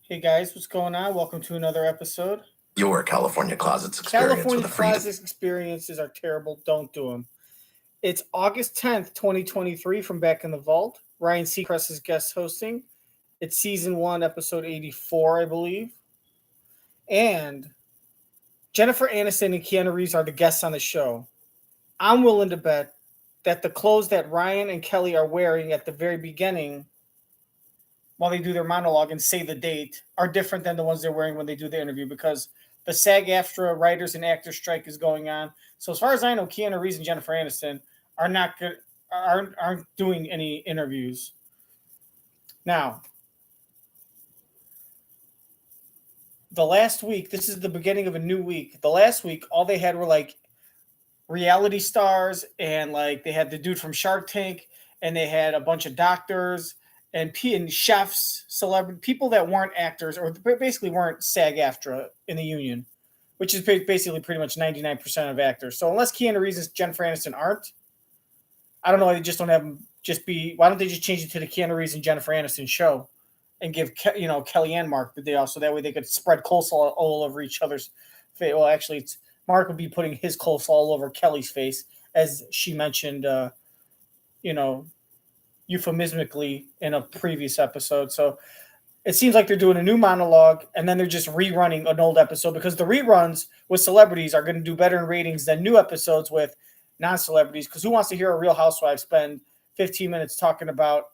Hey guys, what's going on? Welcome to another episode. Your California Closets experience California with a free. Closet experiences are terrible. Don't do them. It's August 10th, 2023 from Back in the Vault. Ryan Seacrest is guest hosting. It's season 1, episode 84, I believe. And Jennifer Aniston and Keanu Reeves are the guests on the show. I'm willing to bet that the clothes that Ryan and Kelly are wearing at the very beginning while they do their monologue and say the date are different than the ones they're wearing when they do the interview because the SAG-AFTRA writers and actors strike is going on. So as far as I know, Keanu Reeves and Jennifer Aniston are not good, aren't doing any interviews. Now, the last week, this is the beginning of a new week. The last week, all they had were like reality stars and like they had the dude from Shark Tank and they had a bunch of doctors and chefs, celebrity people that weren't actors or basically weren't SAG-AFTRA in the union, which is basically pretty much 99% of actors. So unless Keanu Reeves and Jennifer Aniston aren't, I don't know. They just don't have them. Why don't they just change it to the Keanu Reeves and Jennifer Aniston show, and give Kellyanne Mark the day off, so that way they could spread coleslaw all over each other's face. Well, actually, Mark would be putting his coleslaw all over Kelly's face, as she mentioned. Euphemistically in a previous episode. So it seems like they're doing a new monologue and then they're just rerunning an old episode because the reruns with celebrities are going to do better in ratings than new episodes with non-celebrities, because who wants to hear a Real Housewife spend 15 minutes talking about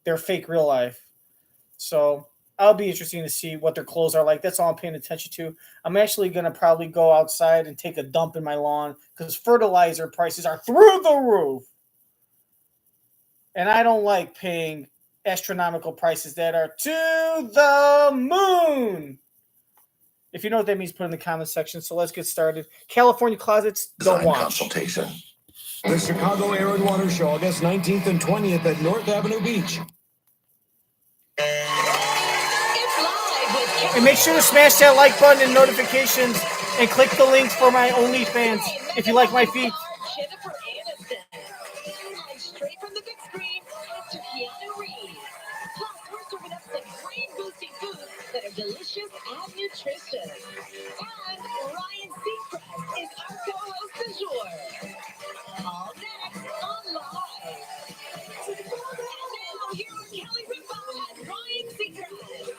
their fake real life? So I'll be interesting to see what their clothes are like. That's all I'm paying attention to. I'm actually going to probably go outside and take a dump in my lawn because fertilizer prices are through the roof. And I don't like paying astronomical prices that are to the moon. If you know what that means, put it in the comment section. So let's get started. California Closets, don't watch. Consultation. The Chicago Air and Water Show, August 19th and 20th at North Avenue Beach. And make sure to smash that like button and notifications and click the links for my OnlyFans if you like my feet. Jennifer Aniston. And straight from the big screen, it's Keanu Reeves. Plus, we're serving up some brain-boosting foods that are delicious and nutritious. And Ryan Seacrest is our co-host du jour. All next on Live. And now, here are Kelly Ripa and Ryan Seacrest.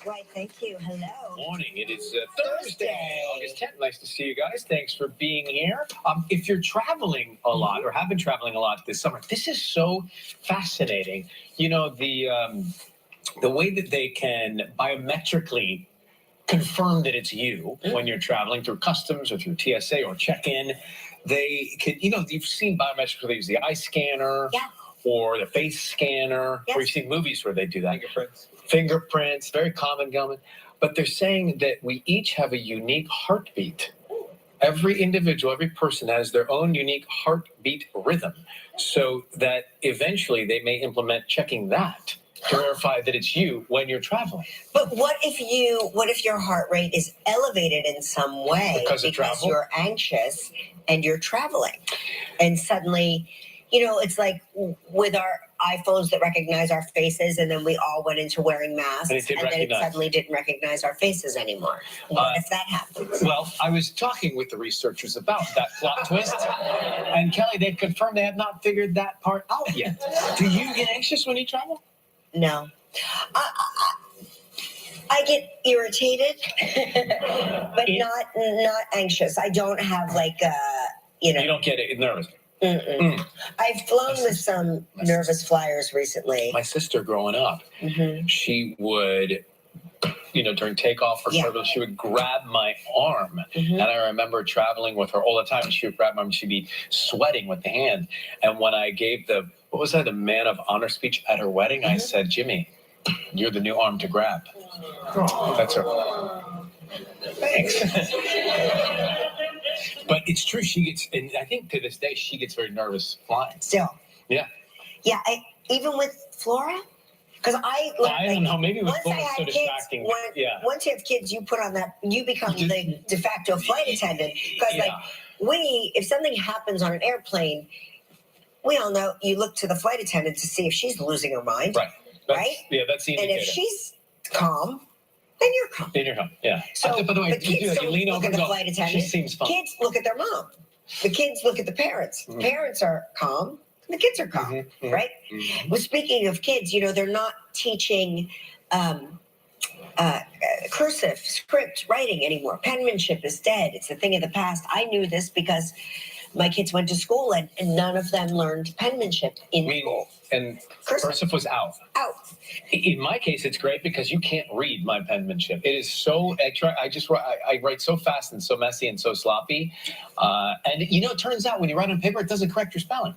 Right, thank you. Hello. Morning. It is Thursday, August 10th. Nice to see you guys. Thanks for being here. If you're traveling a lot or have been traveling a lot this summer, this is so fascinating. You know, the way that they can biometrically confirm that it's you when you're traveling through customs or through TSA or check-in. They can, you've seen biometrics where they use the eye scanner or the face scanner, or you've seen movies where they do that. Fingerprints, very common, Gelman. But they're saying that we each have a unique heartbeat. Every individual, every person has their own unique heartbeat rhythm. So that eventually they may implement checking that to verify that it's you when you're traveling. But what if your heart rate is elevated in some way because you're anxious and you're traveling? And suddenly, it's like with our iPhones that recognize our faces, and then we all went into wearing masks, and then it suddenly didn't recognize our faces anymore. What if that happens? Well, I was talking with the researchers about that plot twist, and Kelly, they've confirmed they have not figured that part out yet. Do you get anxious when you travel? No. I get irritated, but not anxious. I don't have You don't get nervous. I've flown with some nervous flyers recently. My sister growing up, she would, during takeoff or turbulence, she would grab my arm. And I remember traveling with her all the time. And she would grab my arm and she'd be sweating with the hand. And when I gave the man of honor speech at her wedding, I said, Jimmy, you're the new arm to grab. That's her. Thanks. But it's true. She gets, and I think to this day, she gets very nervous flying. Still. Yeah. Yeah. Even with Flora? Because I learned, I don't know. Maybe it was once I had so kids, distracting. once you have kids, you put on that, you become the de facto flight attendant. Because if something happens on an airplane, we all know you look to the flight attendant to see if she's losing her mind. Right? Yeah, that's the indicator. And if she's calm, then you're calm. Then you're calm. Yeah. So, by the way, but kids don't lean look over at and the go, flight attendant. she seems fun. Kids look at their mom. The kids look at the parents. Parents are calm. The kids are calm, right? Well, speaking of kids, they're not teaching cursive script writing anymore. Penmanship is dead. It's a thing of the past. I knew this because my kids went to school and none of them learned penmanship in school. And cursive was out. Out. In my case, it's great because you can't read my penmanship. It is so. I write so fast and so messy and so sloppy. And it turns out when you write on paper, it doesn't correct your spelling.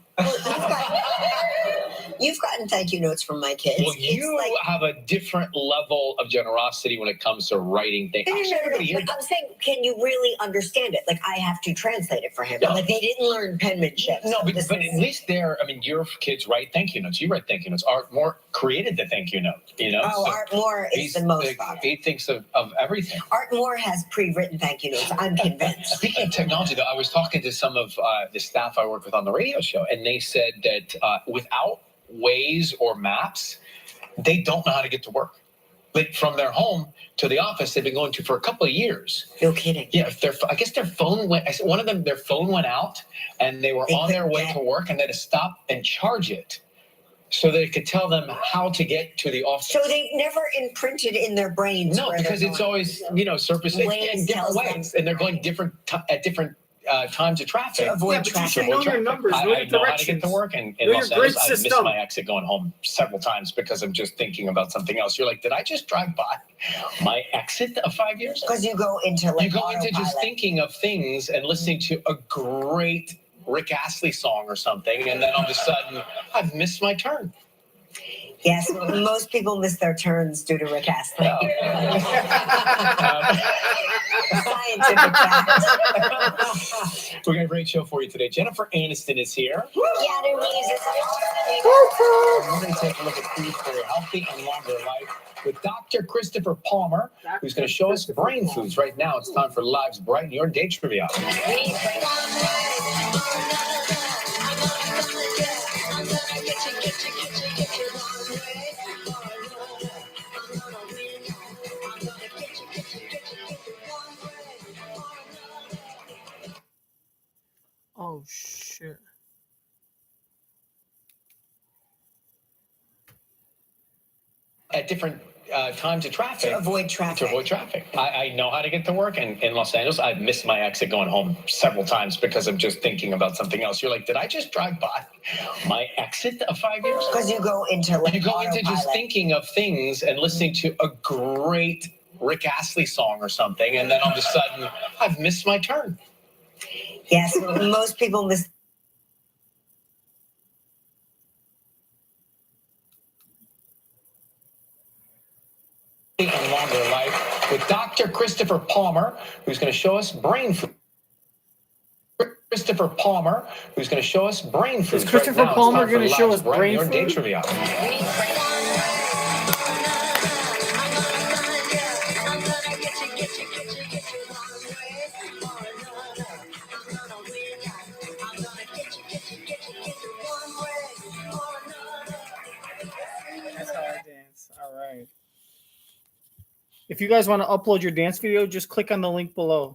You've gotten thank you notes from my kids. Well, you have a different level of generosity when it comes to writing things. No. I'm saying, can you really understand it? Like, I have to translate it for him. No. Like, they didn't learn penmanship. No, but at least your kids write thank you notes. You write thank you notes. Art Moore created the thank you note, Oh, so Art Moore is the most fun. He thinks of everything. Art Moore has pre-written thank you notes. I'm convinced. Speaking of technology, though, I was talking to some of the staff I work with on the radio show, and they said that without Waze or maps, they don't know how to get to work. Like from their home to the office, they've been going to for a couple of years. No kidding. Yeah, I guess their phone went. One of them, their phone went out, and they were on their way to work, and they had to stop and charge it so they could tell them how to get to the office. So they've never imprinted in their brains. No, because it's always surfacing in different ways, and they're going at different times of traffic. To avoid traffic. Know your numbers, know your I know how to get directions. to work, and in Know Los your grid Angeles, I missed system. my exit going home several times because I'm just thinking about something else. You're like, did I just drive by my exit of 5 years? Because you go into just thinking of things and listening to a great Rick Astley song or something, and then all of a sudden, I've missed my turn. Yes, most people miss their turns due to Rick Astley. Scientific fact. We got a great show for you today. Jennifer Aniston is here. Keanu Reeves is We're going to take a look at foods for a healthy and longer life with Dr. Christopher Palmer, who's going to show us brain foods. Right now, it's time for Live's Brighten Your Day Trivia. Oh shit. At different times of traffic. to avoid traffic. I know how to get to work, and in Los Angeles, I've missed my exit going home several times because I'm just thinking about something else. You're like, did I just drive by my exit of 5 years? Because you go into just thinking of things and listening to a great Rick Astley song or something, and then all of a sudden, I've missed my turn. Yes, most people miss. And longer life with Dr. Christopher Palmer, who's going to show us brain food. Christopher Palmer, who's going to show us brain food. Is Christopher Palmer going to show us brain food? Day trivia. That's how I dance. All right. If you guys want to upload your dance video, just click on the link below.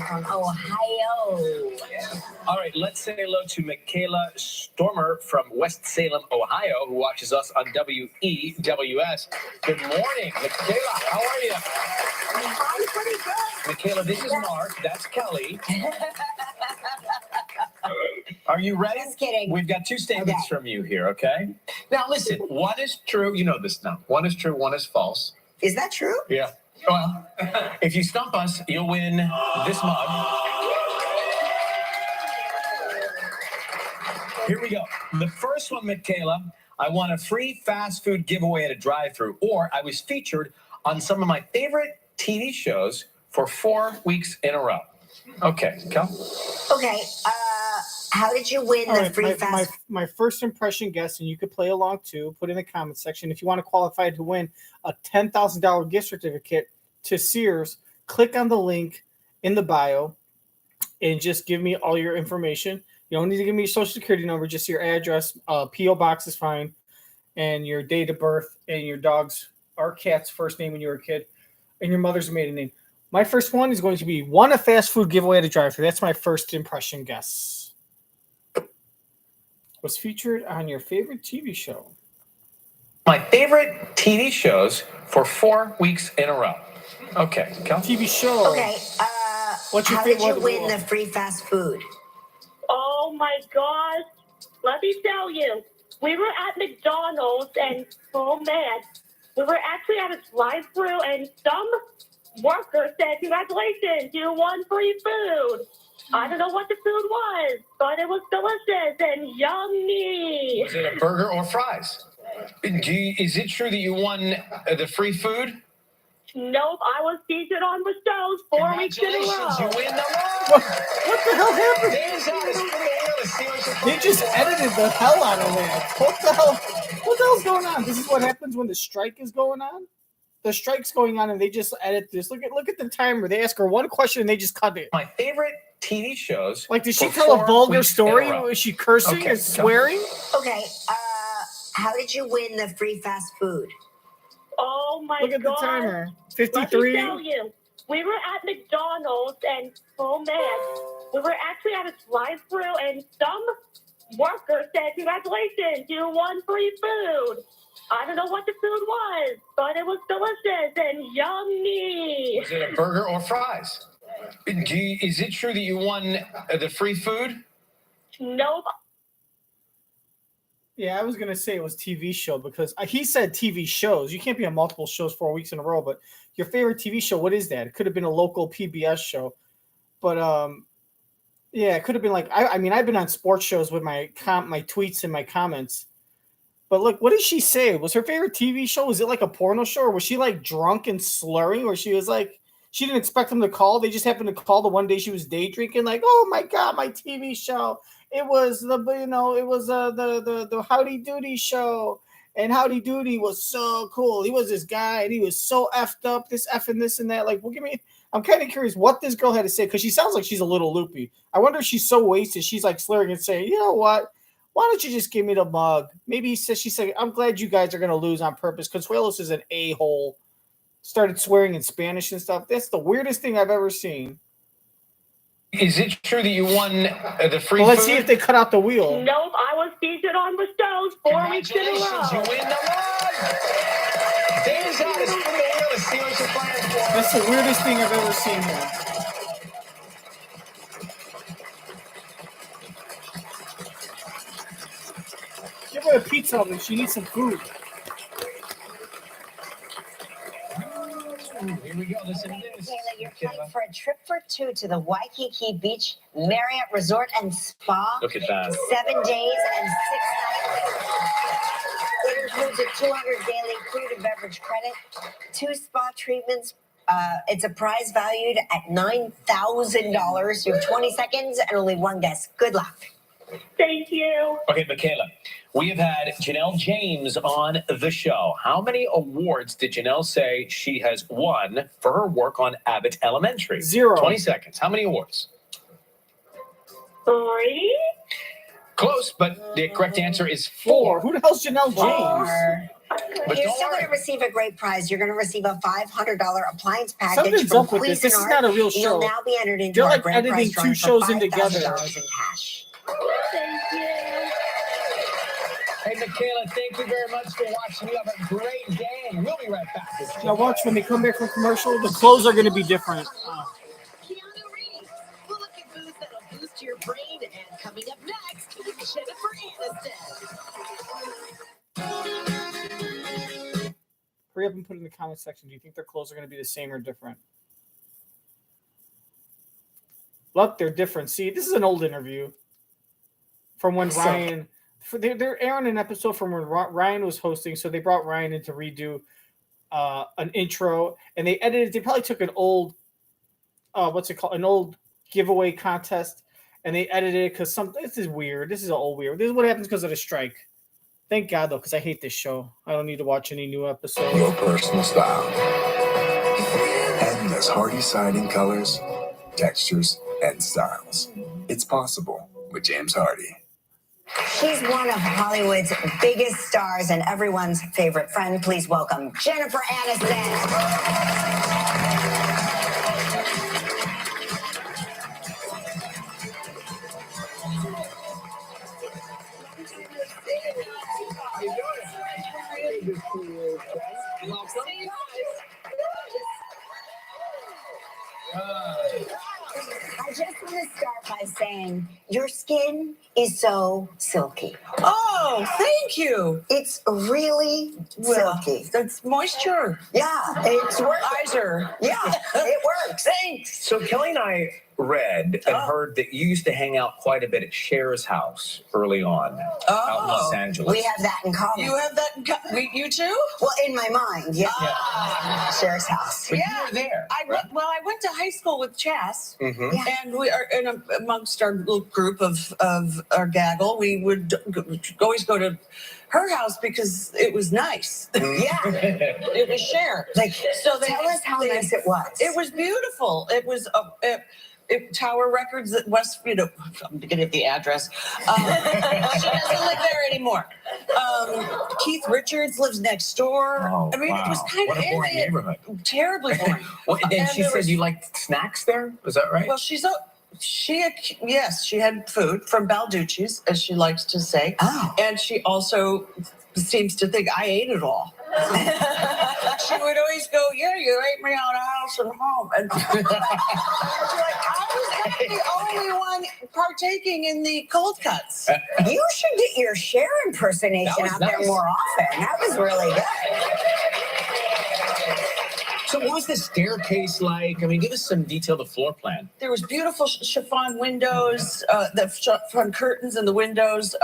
From Ohio. All right, let's say hello to Michaela Stormer from West Salem, Ohio, who watches us on WEWS. Good morning, Michaela. How are you? I'm pretty good. Michaela, this is Mark. That's Kelly. Are you ready? Just kidding. We've got two statements from you here, okay? Now, listen, one is true. You know this now. One is true, one is false. Is that true? Yeah. Well, if you stump us, you'll win this mug. Here we go. The first one, Michaela, I won a free fast food giveaway at a drive-thru, or I was featured on some of my favorite TV shows for 4 weeks in a row. Okay, Cal. Okay. How did you win All the right, free fast? my first impression guess, and you could play along too. Put in the comment section if you want to qualify to win a $10,000 gift certificate to Sears. Click on the link in the bio and just give me all your information. You don't need to give me your social security number, just your address. PO box is fine, and your date of birth and your dog's or cat's first name when you were a kid, and your mother's maiden name. My first one is going to be won a fast food giveaway at a drive-thru. That's my first impression guess. Was featured on your favorite TV show. My favorite TV shows for 4 weeks in a row. Okay, Cal. TV show. Okay. What's your how did you favorite? win the free fast food? Oh my gosh. Let me tell you. We were at McDonald's and oh man, we were actually at a drive-thru and some worker said, "Congratulations, you won free food." I don't know what the food was, but it was delicious and yummy. Was it a burger or fries? Is it true that you won the free food? Nope, I was featured on the shows 4 weeks in a row. You win the award. What the hell happened? They just edited the hell out of that. What the hell? What the hell's going on? This is what happens when the strike is going on. The strike's going on, and they just edit this. Look at the timer. They ask her one question, and they just cut it. My favorite TV shows. Like, did she tell a vulgar story? Was she cursing and swearing? Okay. How did you win the free fast food? Oh my Look at god. the timer. Let 53. me tell you. We were at McDonald's and oh man, we were actually at a drive-thru and some worker said, "Congratulations, you won free food." I don't know what the food was, but it was delicious and yummy. Was it a burger or fries? Is it true that you won the free food? Nope. Yeah, I was going to say it was TV show because he said TV shows. You can't be on multiple shows 4 weeks in a row, but your favorite TV show, what is that? It could have been a local PBS show. But, yeah, it could have been like, I mean, I've been on sports shows with my tweets and my comments. But look, what did she say? Was her favorite TV show, was it like a porno show? Or was she like drunk and slurring? Or she was like, she didn't expect them to call. They just happened to call the one day she was day drinking. Like, oh my God, my TV show. It was the Howdy Doody show. And Howdy Doody was so cool. He was this guy and he was so effed up, this F and this and that. Like, well, I'm kind of curious what this girl had to say because she sounds like she's a little loopy. I wonder if she's so wasted. She's like slurring and saying, you know what? Why don't you just give me the mug? Maybe she said, I'm glad you guys are going to lose on purpose. Consuelos is an a-hole. Started swearing in Spanish and stuff. That's the weirdest thing I've ever seen. Is it true that you won the free Well, let's food? see if they cut out the wheel. Nope, I was featured on the shows 4 weeks in a row. You win the award. Dave's on his wheel to see what you're playing for. That's the weirdest thing I've ever seen here. Give her a pizza oven. She needs some food. Here we go. Listen to this. Kayla, you're playing for a trip for two to the Waikiki Beach Marriott Resort and Spa. Look at that. 7 days and 6 nights. It includes a 200 daily food and beverage credit, 2 spa treatments. It's a prize valued at $9,000. You have 20 seconds and only one guess. Good luck. Thank you. Okay, Michaela, we have had Janelle James on the show. How many awards did Janelle say she has won for her work on Abbott Elementary? 0. 20 seconds. How many awards? 3. Close, but the correct answer is 4. 4. Who the hell's Janelle James? But You're don't still going to worry. receive a great prize. You're going to receive a $500 appliance package Something's from up with this. This is Cuisinart. not a real You'll show. now be entered into They're our like grand editing prize drawing 2 shows for in together. $5,000 in cash. Thank you. Hey, Michaela, thank you very much for watching. You have a great day. We'll be right back. Now watch when they come back from commercial, the clothes are going to be different. Keanu Reeves. We'll look at foods that'll boost your brain. And coming up next, Jennifer Aniston. Hurry up and put in the comment section. Do you think their clothes are going to be the same or different? Look, they're different. See, this is an old interview from when Ryan. They're airing an episode from when Ryan was hosting, so they brought Ryan in to redo an intro, and they edited. They probably took an old what's it called? An old giveaway contest, and they edited it because this is weird. This is all weird. This is what happens because of the strike. Thank God though, because I hate this show. I don't need to watch any new episodes. Your personal style. Endless Hardy siding colors, textures, and styles. It's possible with James Hardy. She's one of Hollywood's biggest stars and everyone's favorite friend. Please welcome Jennifer Aniston. I just want to start by saying your skin is so silky. Oh, thank you. It's really silky. It's moisture. Yeah, it's worth it. Moisturizer. Yeah, it works. Thanks. So Kelly and I read and heard that you used to hang out quite a bit at Cher's house early on out in Los Angeles. We have that in common. You have that in common? You too? Well, in my mind, yeah. Cher's house. But you were there. I went to high school with Chas, Mhm. and we are amongst our little group of our gaggle. We would always go to her house because it was nice. Yeah. It was Cher. Like, so tell us how nice it was. It was beautiful. It was Tower Records at West. I'm beginning of the address. She doesn't live there anymore. Keith Richards lives next door. Oh, I mean, it was kind what of a boring neighborhood. terribly boring. And she said you liked snacks there? Is that right? Well, she had food from Balducci's, as she likes to say. Oh. And she also seems to think I ate it all. She would always go, "Yeah, you ate me out of house and home." And I was like, the only one partaking in the cold cuts. You should get your Cher impersonation out there more often. That was really good. So what was the staircase like? I mean, give us some detail, the floor plan. There was beautiful chiffon windows, the chiffon curtains in the windows.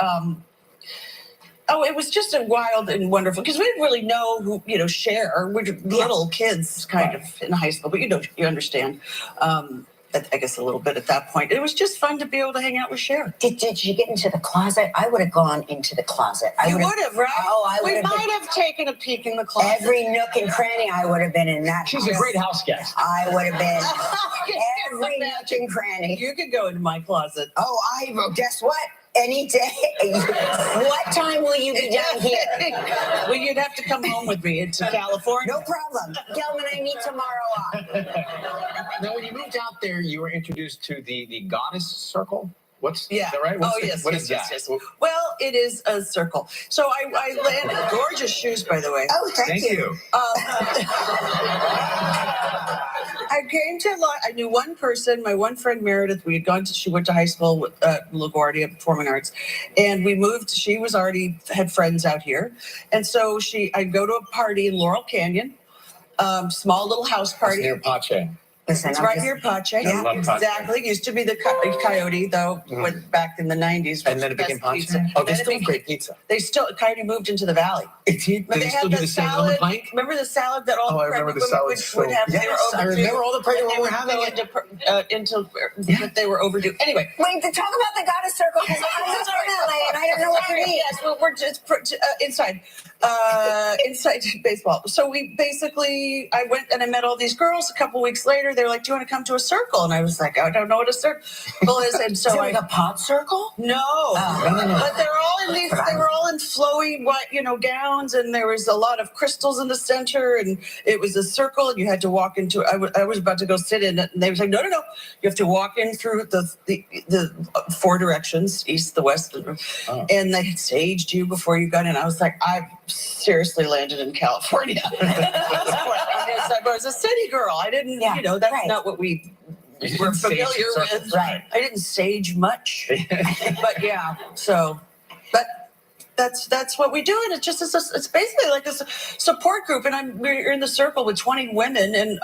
It was just a wild and wonderful, because we didn't really know who, Cher. We're little kids kind of in high school, but you understand. I guess a little bit at that point. It was just fun to be able to hang out with Cher. Did you get into the closet? I would have gone into the closet. You would have, right? Oh, we might have taken a peek in the closet. Every nook and cranny, I would have been in that. She's a great house guest. I would have been every nook and cranny. You could go into my closet. Oh, guess what? Any day. What time will you be down here? Well, you'd have to come home with me into California. No problem. Gelman, I meet tomorrow off. Now, when you moved out there, you were introduced to the Goddess Circle. Is Yeah. that right? Yes. What yes, is yes, that? yes. Well, it is a circle. So I landed gorgeous shoes, by the way. Oh, thank you. I came to I knew one person, my one friend Meredith. She went to high school with LaGuardia Performing Arts, and we moved. She was already had friends out here, and so I'd go to a party in Laurel Canyon, small little house party. Near Pache. Listen, It's right near Pache. Yeah. Love Pache. Exactly. Used to be the Coyote, though, went back in the 90s. And then it became Pache? Oh, they still have great pizza. Coyote moved into the valley. They still do the same on the plank? Remember the salad that all Oh, the I remember pregnant the women salad would have? so- They were Yes, I overdue. remember all the pregnant And they women were having going but they were overdue. Anyway. Wait, to talk about the Goddess Circle, because I'm not from LA and I don't know what you mean. Yes, well, we're just inside baseball. So I went and I met all these girls. A couple weeks later, they're like, "Do you want to come to a circle?" And I was like, "I don't know what a circle is." And so like a pot circle? No. But they were all in flowy white, gowns, and there was a lot of crystals in the center, and it was a circle, and you had to walk into. I was about to go sit in it, and they was like, "No, you have to walk in through the four directions, east, the west, and they saged you before you got in." I was like, I seriously landed in California. I was a city girl. I didn't, that's not what we were familiar with. Right. I didn't sage much, but yeah. So, but that's what we do, and it's basically like this support group. And we're in the circle with 20 women, and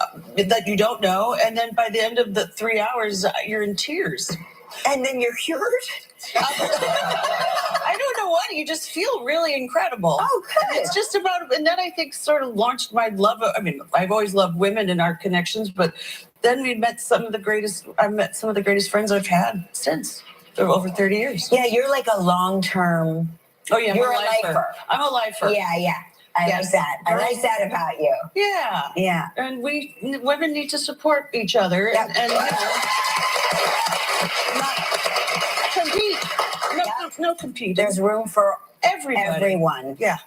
that you don't know, and then by the end of the 3 hours, you're in tears. And then you're cured? I don't know what. You just feel really incredible. Oh, good. It's just about, and then I think sort of launched my love. I've always loved women and our connections, but then we met some of the greatest. I met some of the greatest friends I've had since for over 30 years. Yeah, you're like a long-term. Oh yeah, You're I'm a lifer. I'm a lifer. Yeah. I like that. I like that about you. Yeah. Yeah. And women need to support each other Yep. and not compete. No compete. There's room for everybody. everyone. Yeah.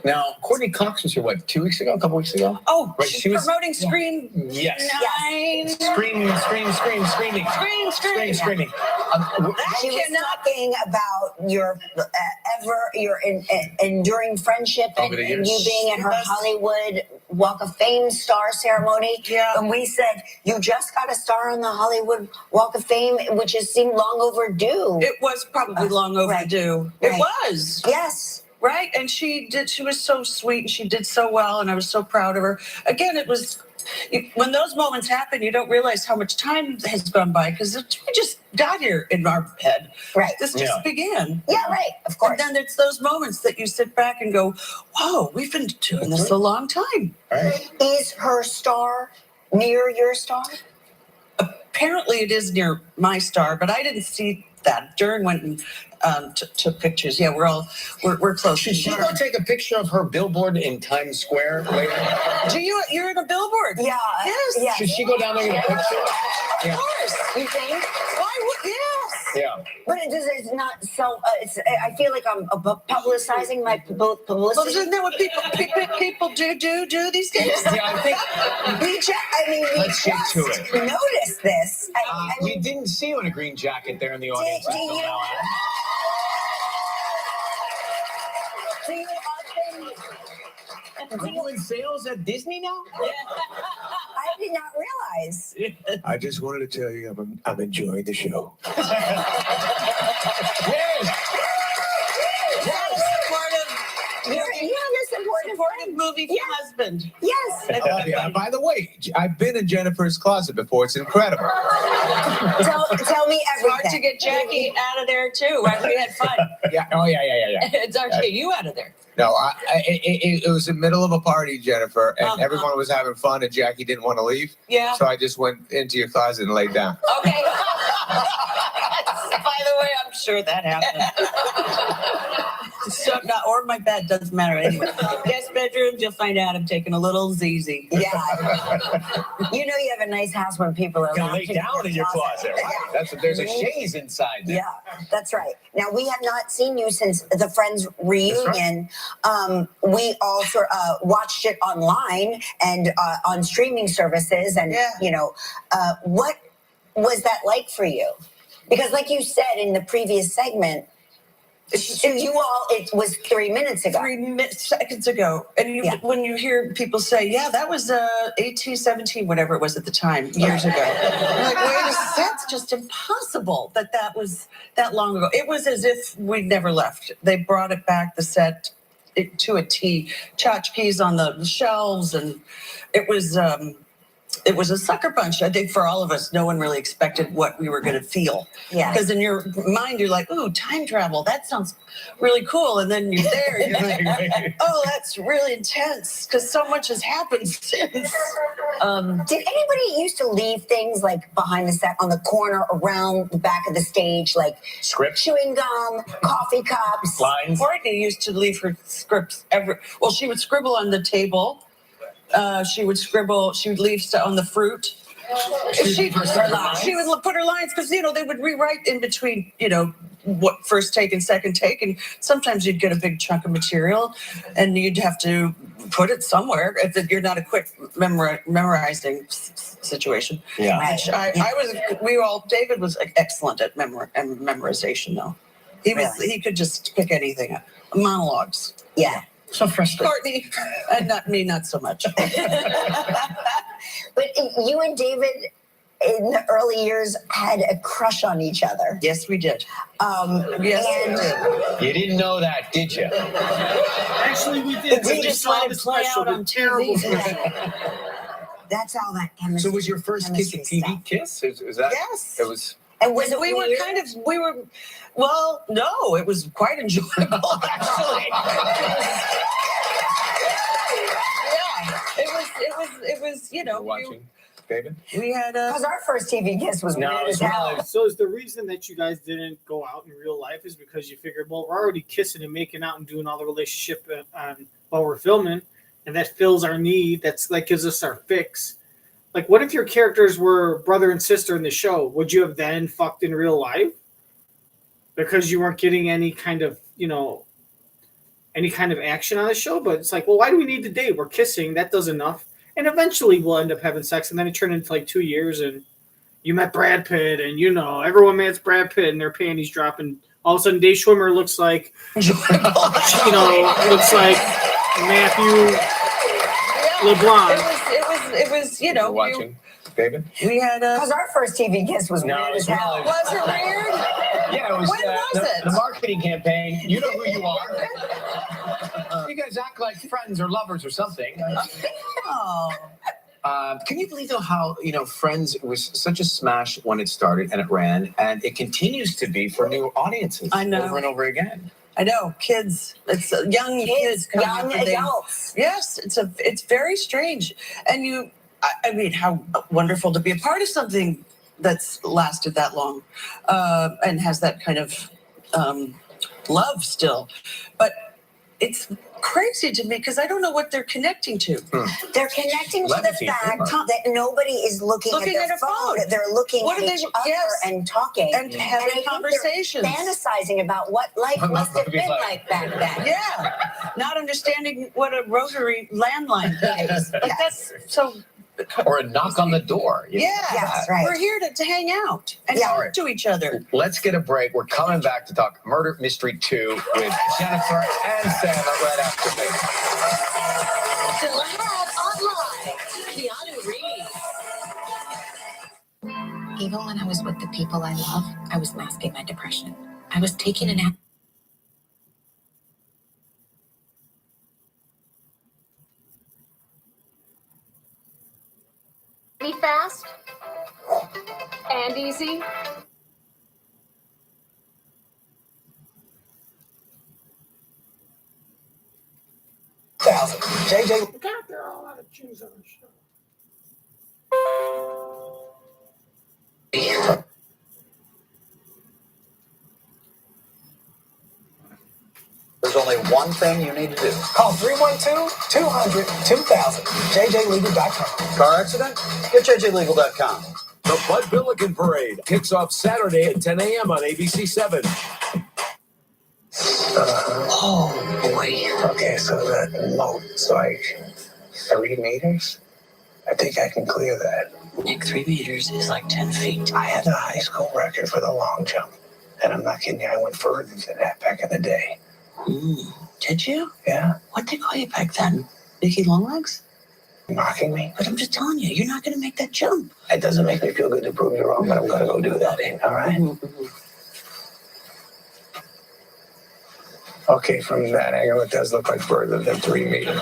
Now, Courtney Cox was here, what, 2 weeks ago, a couple weeks ago? Oh, Right, she's she was- promoting Scream Yes. 9. Screaming. Scream. She was talking about your enduring friendship and Over the you years. being at her Hollywood Walk of Fame star ceremony. Yeah. And we said, you just got a star on the Hollywood Walk of Fame, which has seemed long overdue. It was probably long overdue. Right. It was. Yes. Right. And she was so sweet and she did so well. And I was so proud of her. Again, it was when those moments happen, you don't realize how much time has gone by because we just got here in our head. Right. This just began. Yeah, right. Of course. And then it's those moments that you sit back and go, whoa, we've been doing this a long time. Right. Is her star near your star? Apparently it is near my star, but I didn't see that. Dern went and took pictures. Yeah, we're close. Should she go take a picture of her billboard in Times Square later? You're in a billboard? Yeah. Yes. Yeah. Should she go down there and get a picture? Of course. You think? Why would? Yes. Yeah. But it's not so. I feel like I'm publicizing my Well, publicity. isn't that what people do these days? Yeah, I think we Let's get to just it. noticed this. we didn't see you in a green jacket there in the audience. Do you until now. Are you in sales at Disney now? I did not realize. I just wanted to tell you I'm enjoying the show. You're a Supportive movie for husband. Yes. Oh, yeah. By the way, I've been in Jennifer's closet before. It's incredible. Tell me It's hard to everything. get Jackie out of there too. Right? We had fun. Yeah. Oh, yeah. It's hard to get you out of there. No, it was the middle of a party, Jennifer, and Uh-huh. everyone was having fun, and Jackie didn't want to leave. Yeah. So I just went into your closet and laid down. Okay. By the way, I'm sure that happened. So, no, or my bed, doesn't matter anyway. Guest bedrooms, you'll find out I'm taking a little ZZ. Yeah. You know you have a nice house when people are You can lay lounging down in your closet. Yeah. There's a chaise inside there. Yeah, that's right. Now we have not seen you since the Friends reunion. We all watched it online and on streaming services, and what was that like for you? Because, like you said in the previous segment, it was 3 minutes ago. 3 seconds ago. And when you hear people say, yeah, that was 18, 17, whatever it was at the time, years ago. You're like, wait a second, that's just impossible that was that long ago. It was as if we'd never left. They brought it back, the set, to a T. Tchotchkes on the shelves, and it was a sucker punch, I think, for all of us. No one really expected what we were going to feel. Yeah. Because in your mind, you're like, ooh, time travel. That sounds really cool. And then you're there. You're like, oh, that's really intense because so much has happened since. Did anybody used to leave things like behind the set, on the corner, around the back of the stage, like Scripts? chewing gum, coffee cups? Lines? Courtney used to leave her scripts well, she would scribble on the table. She would leave stuff on the fruit. She would put her lines because, they would rewrite in between, what first take and second take. And sometimes you'd get a big chunk of material and you'd have to put it somewhere if you're not a quick memorizing situation. Yeah. David was excellent at memorization though. He could just pick anything up. Monologues. Yeah. So frustrating. Courtney, and not so much. But you and David, in the early years, had a crush on each other. Yes, we did. Yes, we did. You didn't know that, did you? Actually, we did. We We just saw let the it play special. out The on terrible TV. version. That's how that chemistry. So was your first kiss a chemistry TV stuff. kiss? Is that? Yes. It was. And was it we weird? well, no, it was quite enjoyable actually. Yeah, it was Watching. David? We had Because our first TV kiss was No, weird it's as hell. really- So is the reason that you guys didn't go out in real life is because you figured, well, we're already kissing and making out and doing all the relationship while we're filming, and that fills our need. That gives us our fix. Like, what if your characters were brother and sister in the show? Would you have then fucked in real life? Because you weren't getting any kind of, any kind of action on the show. But it's like, well, why do we need to date? We're kissing. That does enough. And eventually we'll end up having sex. And then it turned into like 2 years and you met Brad Pitt. And, everyone meets Brad Pitt and their panties drop. And all of a sudden Dave Schwimmer looks like, looks like Matthew LeBlanc. It was We're watching. David? We had Because our first TV kiss was No, weird it's as hell. really- Was it weird? Yeah, it was, When was it? The marketing campaign. You know who you are. You guys act like friends or lovers or something. Oh. Can you believe though how Friends was such a smash when it started and it ran, and it continues to be for new audiences I know. over and over again. I know, kids. It's young kids coming young up with things. adults. Yes, it's very strange. And I mean, how wonderful to be a part of something that's lasted that long and has that kind of love still. But it's crazy to me because I don't know what they're connecting to. They're connecting to Levity, the fact humor. that nobody is looking at their a phone. They're looking What at are they- each other yes. and talking. And having I think they're conversations. fantasizing about what life must have been like back then. Yeah, not understanding what a rotary landline is. Like that's so. Or a knock on the door. Yeah, Yes, right. We're here to hang out and Yeah. talk to each other. Let's get a break. We're coming back to talk Murder Mystery 2 with Jennifer and Sam right after this. Still ahead online, Keanu Reeves. Even when I was with the people I love, I was masking my depression. I was taking an act. Be fast and easy. JJ. God, there are a lot of Jews on the show. There's only one thing you need to do. Call 312-200-2000. JJLegal.com. Car accident? Get JJLegal.com. The Bud Billiken Parade kicks off Saturday at 10 a.m. on ABC 7. Oh, boy. Okay, so that moat's like 3 meters? I think I can clear that. Nick, 3 meters is like 10 feet. I had the high school record for the long jump. And I'm not kidding you, I went further than that back in the day. Did you? Yeah? What they call you back then? Vicky Longlegs? Mocking me? But I'm just telling you, you're not going to make that jump. It doesn't make me feel good to prove you wrong, but I'm going to go do that, all right? Okay, from that angle, it does look like further than 3 meters.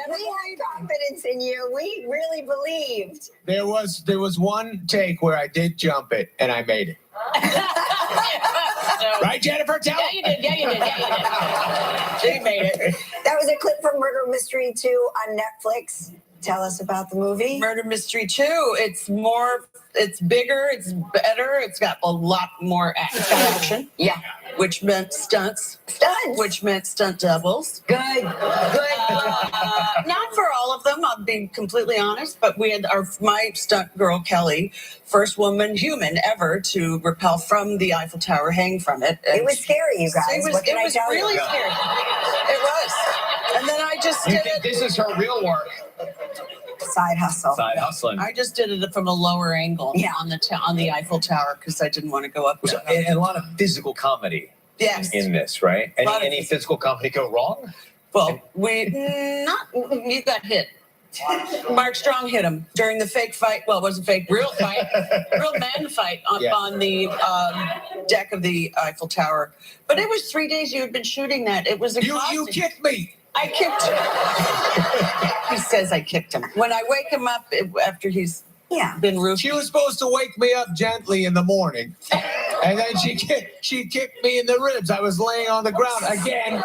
We had confidence in you. We really believed. There was one take where I did jump it and I made it. Right, Jennifer? Tell Yeah, you did. She made it. That was a clip from Murder Mystery 2 on Netflix. Tell us about the movie. Murder Mystery 2. It's bigger, it's better, it's got a lot more action. Yeah. Which meant stunts. Stunts. Which meant stunt doubles. Good. Not for all of them, I'll be completely honest, but we had my stunt girl, Kelly, first human ever to rappel from the Eiffel Tower, hang from it. It was scary, you guys. It was, What can I was tell really you? scary. It was. And then I just You did think it. this is her real work? Side hustle. Side hustling. I just did it from a lower angle on the Eiffel Tower because I didn't want to go up So, there. and a lot of physical comedy Yes. in this, right? Lot of Any physical comedy go wrong? Well, you got hit. Mark Strong hit him during the fake fight. Well, it wasn't fake, real fight, real man fight on the deck of the Eiffel Tower. But it was 3 days you had been shooting that. It was You kicked me. I kicked him. He says I kicked him. When I wake him up after he's been roofed. She was supposed to wake me up gently in the morning. And then she kicked me in the ribs. I was laying on the ground again.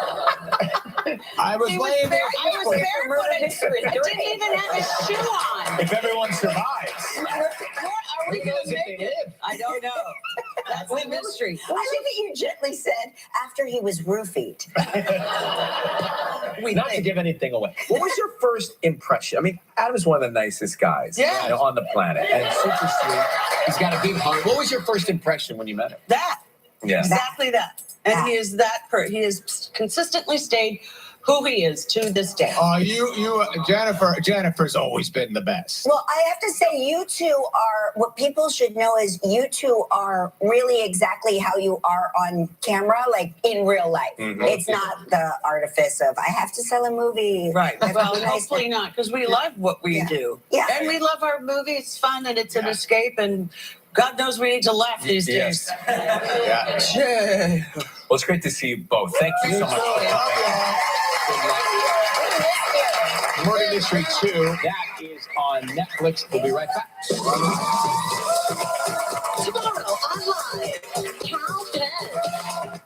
I was laying there. I was barefoot. I didn't even have a shoe on. If everyone survives. Are we going to make it? I don't know. That's the mystery. I think that you gently said after he was roofied. Not to give anything away. What was your first impression? I mean, Adam's one of the nicest guys on the planet. And super sweet. He's got a big heart. What was your first impression when you met him? That. Yeah. Exactly that. And he is that he has consistently stayed who he is to this day. Jennifer's always been the best. Well, I have to say, you two are, what people should know is you two are really exactly how you are on camera, like in real life. Mm-hmm. It's not the artifice of, I have to sell a movie. Right. Well, hopefully not, because we love what we do. Yeah. And we love our movie. It's fun and it's an escape, and God knows we need to laugh these days. Yeah. Well, it's great to see you both. Thank you so much. Murder Mystery 2, that is on Netflix. We'll be right back. Tomorrow on Live, Cal Penn.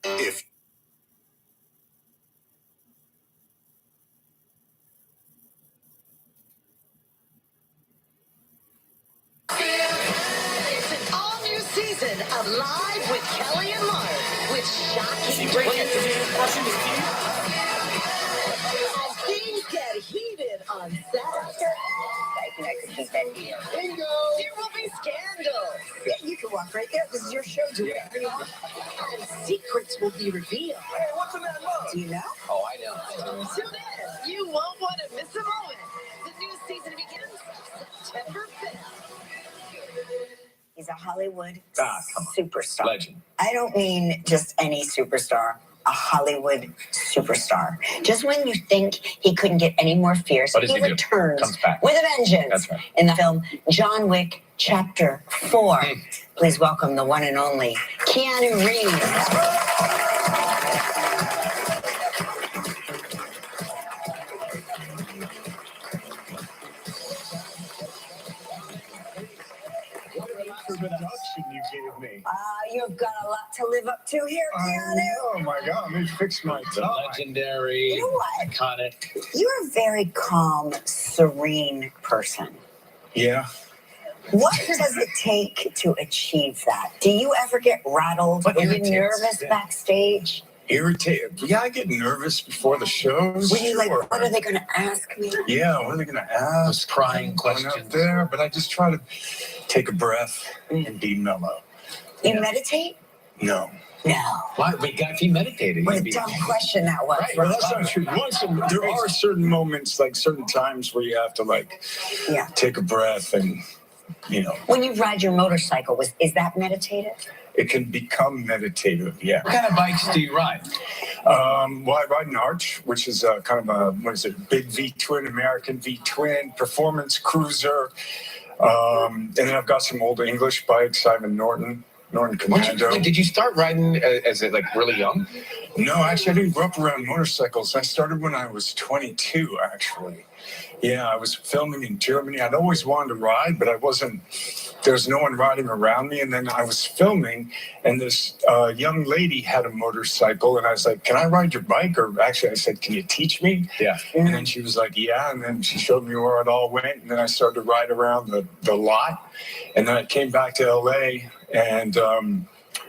If It's an all-new season of Live with Kelly and Mark, with shocking breakthroughs. As things get heated on set. Bingo! There will be scandal. Yeah, you can walk right there. This is your show. Do whatever you want. And secrets will be revealed. Hey, what's in that mug? Do you know? Oh, I know. Tune in. You won't want to miss a moment. The new season begins September 5th. He's a Hollywood Come on. superstar. Legend. I don't mean just any superstar. A Hollywood superstar. Just when you think he couldn't get any more fierce, What does he he do? returns Comes back. with a vengeance. That's right. In the film John Wick Chapter 4. Please welcome the one and only Keanu Reeves. Introduction you gave me. You've got a lot to live up to here, Keanu. Oh my God, let me fix my The tie. legendary, You know what? iconic. You're a very calm, serene person. Yeah. What does it take to achieve that? Do you ever get rattled? What Are you irritates? nervous Yeah. backstage? Irritated. Yeah, I get nervous before the shows. When you like, Sure. what are they going to ask me? Yeah, what are they going to ask? Those prying I'm going questions. up there, but I just try to take a breath and be mellow. You meditate? No. No. Why? If he meditated, What he'd a be. dumb question that was. Right. Well, that's not true. There are certain moments, like certain times where you have to like Yeah. take a breath and, you know, When you ride your motorcycle, is that meditative? it can become meditative. Yeah. What kind of bikes do you ride? Well, I ride an Arch, which is kind of a, what is it, big V-twin, American V-twin, performance cruiser. And then I've got some old English bikes. I have a Norton Commando. Did you start riding as like really young? No, actually, I didn't grow up around motorcycles. I started when I was 22, actually. Yeah, I was filming in Germany. I'd always wanted to ride, but there was no one riding around me. And then I was filming, and this young lady had a motorcycle, and I was like, can I ride your bike? Or actually, I said, can you teach me? Yeah. And then she was like, yeah. And then she showed me where it all went. And then I started to ride around the lot. And then I came back to LA, and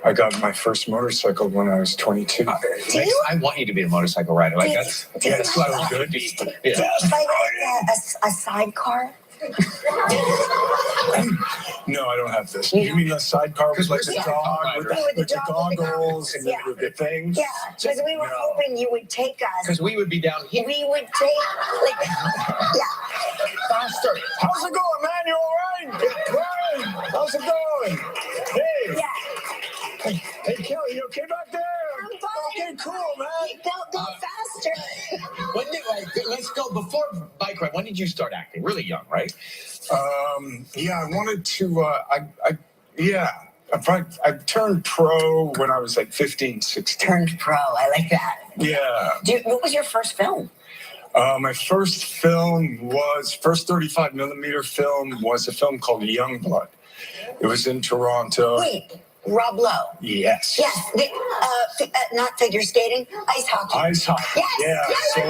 I got my first motorcycle when I was 22. I want you to be a motorcycle rider. Like that's Yes, what I I want would. to be. Do you fight a sidecar? No, I don't have this. You mean a sidecar with like the Yeah. dog, with With the the goggles and Yeah. the things? Yeah, because we were No. hoping you would take us. Because we would be down here. We would take, like, yeah. Faster. How's it going, man? You all right? going? How's it going? Hey. Yeah. Hey, Kelly, you okay back there? I'm fine. Okay, cool, man. Go faster. When did let's go before bike ride? When did you start acting? Really young, right? Yeah, I wanted to. I turned pro when I was like 15, 16. Turned pro. I like that. Yeah. What was your first film? My first 35 millimeter film was a film called Youngblood. It was in Toronto. Wait, Rob Lowe. Yes. Yes. Not figure skating, ice hockey. Ice hockey. Yes. Yeah. Yes. So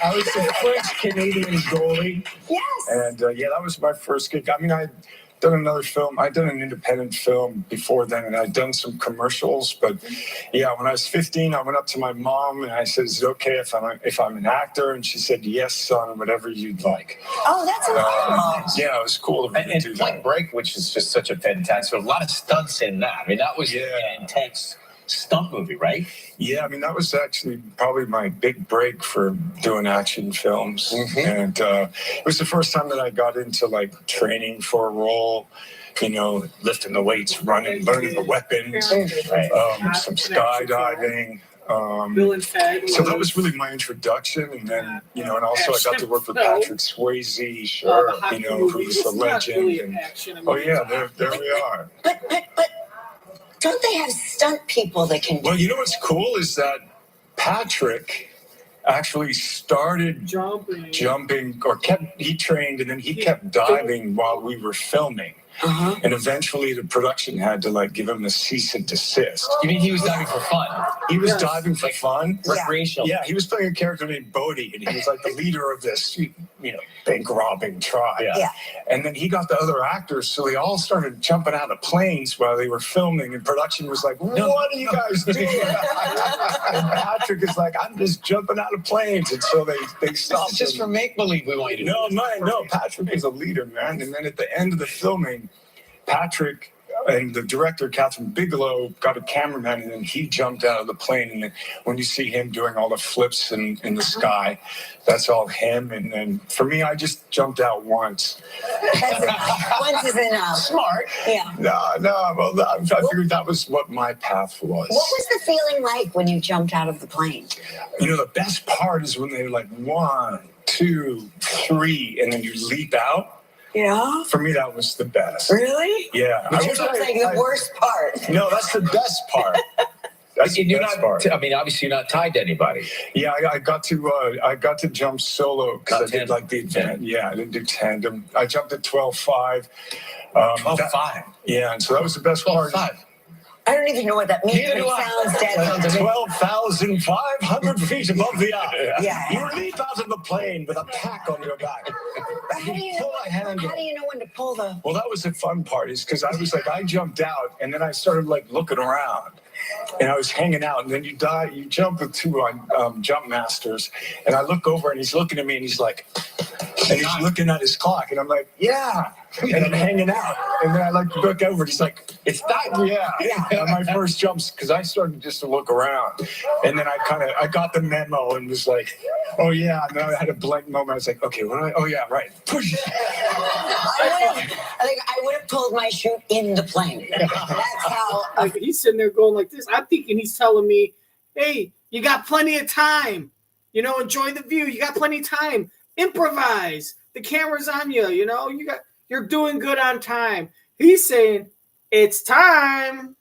I was the French Canadian goalie. Yes. And that was my first gig. I mean, I'd done another film. I'd done an independent film before then, and I'd done some commercials. But yeah, when I was 15, I went up to my mom and I said, "Is it okay if I'm an actor?" And she said, "Yes, son, whatever you'd like." Oh, that's incredible. Yeah, it was cool of her to do Point that. Break, which is just such a fantastic, a lot of stunts in that. I mean, that was an intense stunt movie, right? Yeah, I mean, that was actually probably my big break for doing action films. Mm-hmm. And it was the first time that I got into like training for a role, lifting the weights, running, learning the weapons, some skydiving. So that was really my introduction. And then, and also I got to work with Patrick Swayze, who's a legend. And, there we are. But don't they have stunt people that can? Well, what's cool is that Patrick actually started jumping, or he trained, and then he kept diving while we were filming. Uh-huh. And eventually the production had to give him a cease and desist. You mean he was diving for fun? He was diving for fun. Recreational. Yeah, he was playing a character named Bodie, and he was like the leader of this, bank robbing tribe. Yeah. And then he got the other actors, so they all started jumping out of planes while they were filming, and production was like, "What are you guys doing?" And Patrick is like, "I'm just jumping out of planes," and so they stopped. It's just for make believe. We want you to. No. Patrick is a leader, man. And then at the end of the filming, Patrick and the director, Catherine Bigelow, got a cameraman, and then he jumped out of the plane. And then when you see him doing all the flips in the sky, that's all him. And then for me, I just jumped out once. Once is enough. Smart. Yeah. No. Well, I figured that was what my path was. What was the feeling like when you jumped out of the plane? The best part is when they're like 1, 2, 3, and then you leap out. Yeah. For me, that was the best. Really? Yeah. Which was like the worst part. No, that's the best part. That's the best part. I mean, obviously, you're not tied to anybody. Yeah, I got to jump solo because I did like the event. Yeah, I didn't do tandem. I jumped at 12.5. 12.5. Yeah, and so that was the best part. 12.5. I don't even know what that means. Neither do I. Sounds dead. 12,500 feet above the eye. Yeah. You leap out of the plane with a pack on your back. How do you know when to pull the? Well, that was the fun part, is because I jumped out, and then I started looking around, and I was hanging out, and then you jump with two jump masters, and I look over, and he's looking at me, and he's like, and he's looking at his clock, and I'm like, yeah, and I'm hanging out, and then I look over, and he's like, it's that, yeah. And my first jumps, because I started just to look around, and then I got the memo and was like, oh yeah, and then I had a blank moment. I was like, okay, oh yeah, right, push it. I would have pulled my chute in the plane. That's how. He's sitting there going like this. I'm thinking he's telling me, "Hey, you got plenty of time. Enjoy the view. You got plenty of time. Improvise. The camera's on you. You're doing good on time." He's saying, "It's time."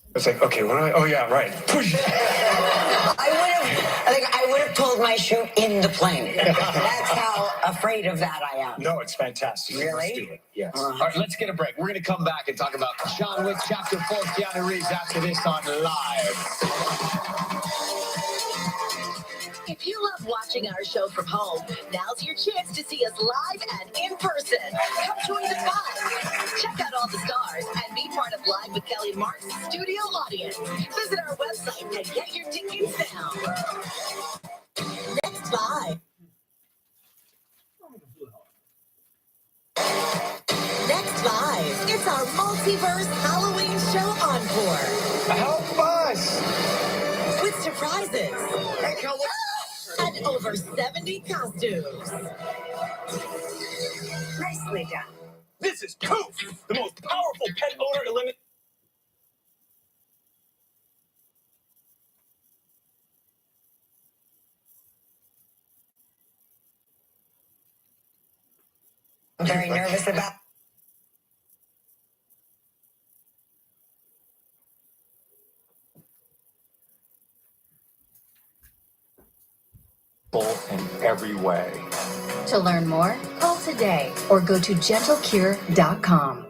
I was like, okay, oh yeah, right. Push it. I would have pulled my chute in the plane. That's how afraid of that I am. No, it's fantastic. Really? Let's do it. Yes. All right, let's get a break. We're going to come back and talk about John Wick Chapter 4, Keanu Reeves, after this on Live. If you love watching our show from home, now's your chance to see us live and in person. Come join the fun. Check out all the stars and be part of Live with Kelly and Mark's studio audience. Visit our website and get your tickets now. Next Live. Next Live. It's our multiverse Halloween show encore. Help us! With surprises, and over 70 costumes. Nicely done. This is Coof, the most powerful pet owner eliminator. I'm very nervous about. In every way. To learn more, call today or go to gentlecure.com.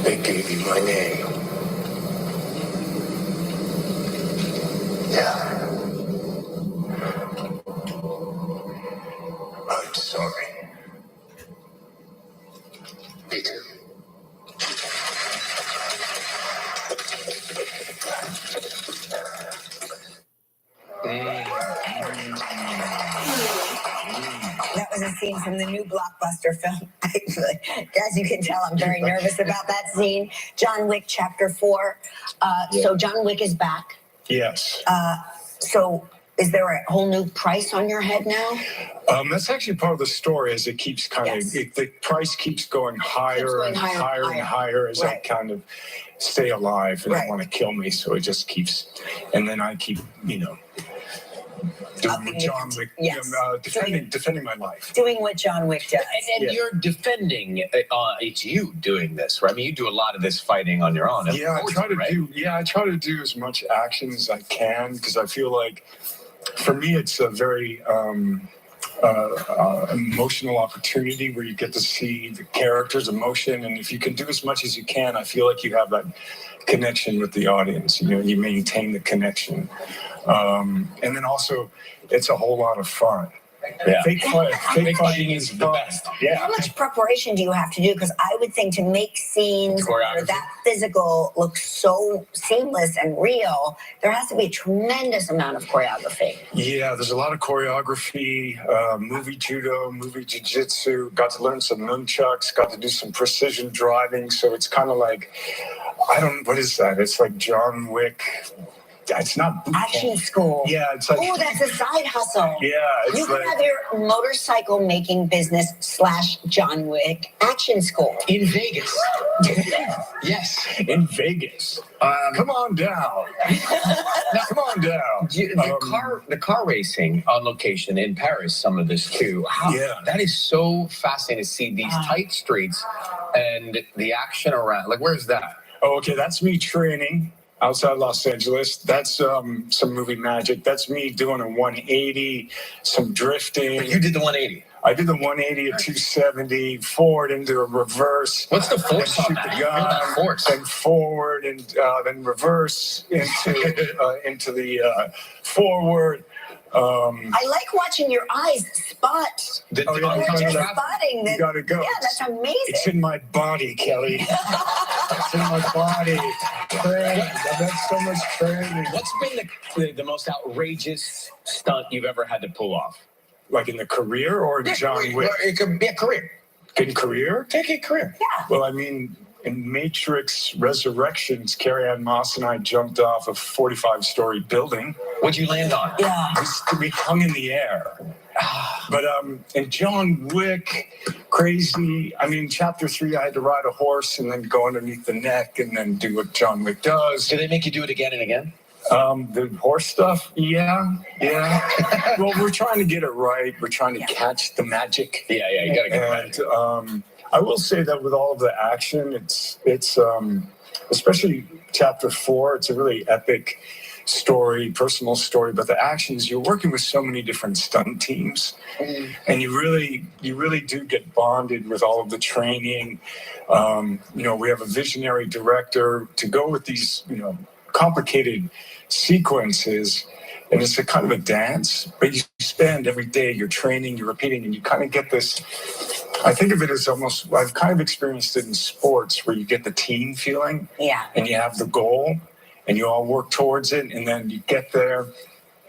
They gave you my name. Yeah. I'm sorry. Me too. That was a scene from the new blockbuster film. As you can tell, I'm very nervous about that scene. John Wick Chapter 4. So John Wick is back. Yes. So is there a whole new price on your head now? That's actually part of the story as it keeps the price keeps going higher and higher as I kind of stay alive and don't want to kill me. So it just keeps, and then I keep, doing John Wick, defending my life. Doing what John Wick does. And you're defending, it's you doing this, right? I mean, you do a lot of this fighting on your own. Yeah, I try to do as much action as I can because I feel like, for me, it's a very emotional opportunity where you get to see the character's emotion, and if you can do as much as you can, I feel like you have that connection with the audience. You maintain the connection, and then also it's a whole lot of fun. Yeah. Fake fighting is the best. Yeah. How much preparation do you have to do? Because I would think to make scenes that physical look so seamless and real, there has to be a tremendous amount of choreography. Yeah, there's a lot of choreography, movie judo, movie jiu-jitsu, got to learn some nunchucks, got to do some precision driving. So it's kind of like, what is that? It's like John Wick. It's not boot action camp. School. Yeah, it's like, oh, that's a side hustle. Yeah, it's you can have your motorcycle making business / John Wick action school in Vegas. Yes, in Vegas. Come on down. Come on down. The car racing on location in Paris. Some of this too. That is so fascinating to see these tight streets and the action around. Like, where's that? Oh, okay, that's me training outside Los Angeles. That's some movie magic. That's me doing a 180, some drifting. You did the 180. I did the 180 at 270, forward into a reverse. What's the force on that? Shoot the gun, force. Then forward, and then reverse into the forward. I like watching your eyes spot. Spotting that. You gotta go. Yeah, that's amazing. It's in my body, Kelly. It's in my body. I've had so much training. What's been the most outrageous stunt you've ever had to pull off? Like in the career or in John Wick? It could be a career. In career? Take a career. Yeah. Well, I mean, in Matrix Resurrections, Carrie-Ann Moss and I jumped off a 45-story building. What'd you land on? Yeah. We hung in the air. But in John Wick, crazy. I mean, Chapter 3, I had to ride a horse and then go underneath the neck and then do what John Wick does. Do they make you do it again and again? The horse stuff, yeah. Well, we're trying to get it right. We're trying to catch the magic. Yeah, you gotta get it right. I will say that with all of the action, it's especially Chapter 4, it's a really epic story, personal story, but the actions, you're working with so many different stunt teams, and you really do get bonded with all of the training. We have a visionary director to go with these, complicated sequences, and it's a kind of a dance, but you spend every day, you're training, you're repeating, and you kind of get this, I think of it as almost, I've kind of experienced it in sports where you get the team feeling, and you have the goal, and you all work towards it, and then you get there,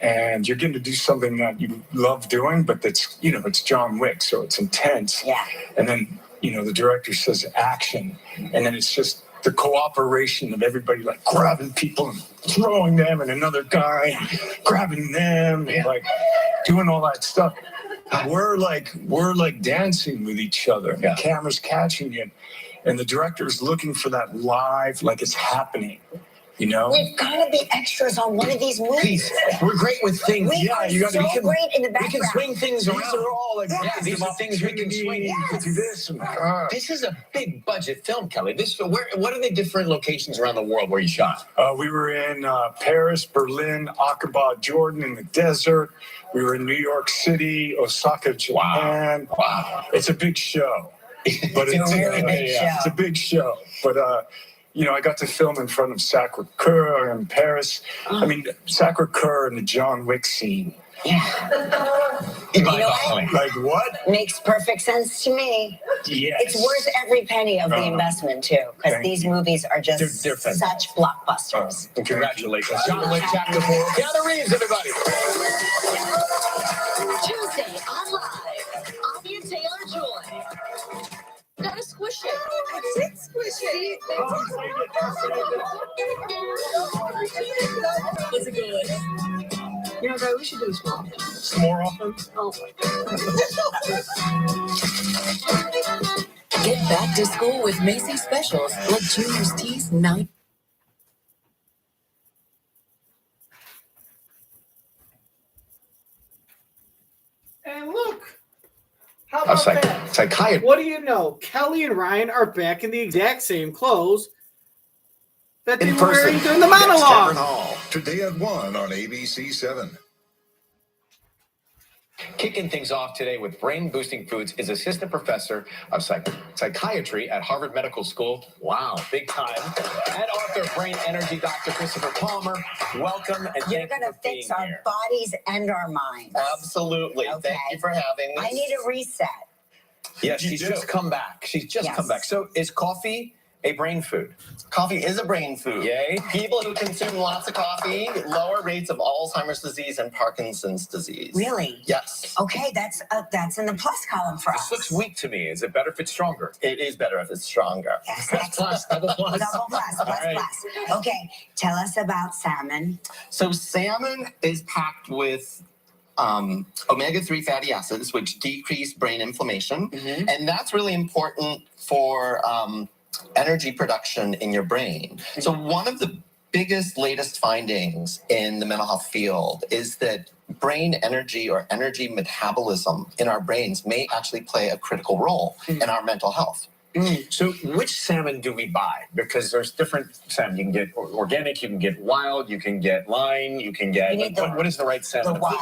and you're getting to do something that you love doing, but that's, it's John Wick, so it's intense. Yeah. And then, the director says action, and then it's just the cooperation of everybody, like grabbing people and throwing them, and another guy grabbing them, and like doing all that stuff. We're like dancing with each other. The camera's catching it, and the director's looking for that live, like it's happening. You know, we've got to be extras on one of these movies. Please, we're great with things. We are so great in the background. We can swing things around. These are all like these are things we can swing. Yes. Do this. This is a big budget film, Kelly. What are the different locations around the world where you shot? We were in Paris, Berlin, Aqaba, Jordan, in the desert. We were in New York City, Osaka, Japan. Wow. It's a big show. But it's a really big show. It's a big show. But you know, I got to film in front of Sacré-Cœur in Paris. I mean, Sacré-Cœur in the John Wick scene. Yeah. You know what? Like what? Makes perfect sense to me. Yes. It's worth every penny of the investment, too, because these movies are just they're such blockbusters. Congratulations. John Wick Chapter 4. Keanu Reeves, everybody. Tuesday on Live, Anya Taylor-Joy. Gotta squish it. It's squishy. Was it good? You know, though, we should do this more often. Some more often? Oh. Get back to school with Macy's specials like Junior's Tees 9. And look. How about that? Psychiatry. What do you know? Kelly and Ryan are back in the exact same clothes that they were wearing during the monologue. Today at 1 on ABC 7. Kicking things off today with brain-boosting foods is assistant professor of psychiatry at Harvard Medical School. Wow, big time. And author of Brain Energy, Dr. Christopher Palmer. Welcome, and You're going to fix our bodies and our minds. Absolutely. Okay. Thank you for having me. I need a reset. Yeah, she's just come back. She's just come back. So is coffee a brain food? Coffee is a brain food. Yay. People who consume lots of coffee, lower rates of Alzheimer's disease and Parkinson's disease. Really? Yes. Okay, that's in the plus column for us. This looks weak to me. Is it better if it's stronger? It is better if it's stronger. Yes, plus, double plus. Double plus, plus. Okay, tell us about salmon. So salmon is packed with omega-3 fatty acids, which decrease brain inflammation. And that's really important for energy production in your brain. So one of the biggest, latest findings in the mental health field is that brain energy or energy metabolism in our brains may actually play a critical role in our mental health. So which salmon do we buy? Because there's different salmon. You can get organic, you can get wild, you can get line, you can get... what is the right salmon? The wild,